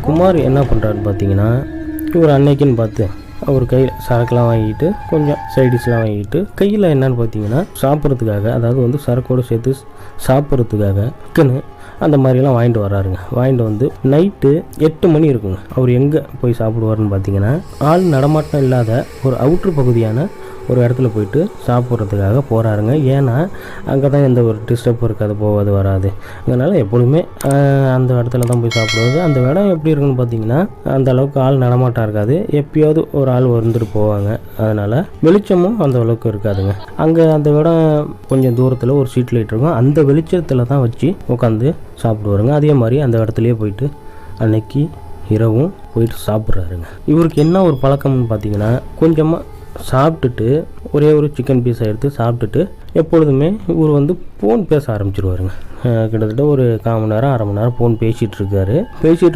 குமார் என்ன பண்ணுறாருன்னு பார்த்தீங்கன்னா, இவர் அன்னைக்குன்னு பார்த்து அவர் கையில் சரக்குலாம் வாங்கிட்டு கொஞ்சம் சைடிஷ்லாம் வாங்கிட்டு கையில் என்னன்னு பார்த்தீங்கன்னா சாப்பிட்றதுக்காக, அதாவது வந்து சரக்கோடு சேர்த்து சாப்பிட்றதுக்காக சிக்கனு அந்த மாதிரிலாம் வாங்கிட்டு வராருங்க. வாங்கிட்டு வந்து நைட்டு 8 மணி இருக்குங்க. அவர் எங்கே போய் சாப்பிடுவார்னு பார்த்தீங்கன்னா, ஆள் நடமாட்டம் இல்லாத ஒரு அவுட்ரு பகுதியான ஒரு இடத்துல போயிட்டு சாப்பிட்றதுக்காக போகிறாருங்க. ஏன்னா அங்கே தான் எந்த ஒரு டிஸ்டர்ப் இருக்காது, போகாது வராது. அதனால் எப்பொழுதுமே அந்த இடத்துல தான் போய் சாப்பிடுவாரு. அந்த இடம் எப்படி இருக்குன்னு பார்த்தீங்கன்னா, அந்த அளவுக்கு ஆள் நடமாட்டம் இருக்காது, எப்பயாவது ஒரு ஆள் வந்துட்டு போவாங்க. அதனால் வெளிச்சமும் அந்த அளவுக்கு இருக்காதுங்க. அங்கே அந்த இடம் கொஞ்சம் தூரத்தில் ஒரு ஸ்ட்ரீட் லைட் இருக்கும், அந்த வெளிச்சத்தில் தான் வச்சு உட்காந்து சாப்பிடுவாருங்க. அதே மாதிரி அந்த இடத்துலையே போயிட்டு அன்னைக்கு இரவும் போயிட்டு சாப்பிட்றாருங்க. இவருக்கு என்ன ஒரு பழக்கம்னு பார்த்தீங்கன்னா, கொஞ்சமாக சாப்பிட்டுட்டு ஒரே ஒரு சிக்கன் பீஸை எடுத்து சாப்பிட்டுட்டு எப்பொழுதுமே இவர் வந்து ஃபோன் பேச ஆரம்பிச்சிருவாருங்க. கிட்டத்தட்ட ஒரு 1/4 மணி நேரம் 1/2 மணி நேரம் ஃபோன் பேசிகிட்டு இருக்காரு.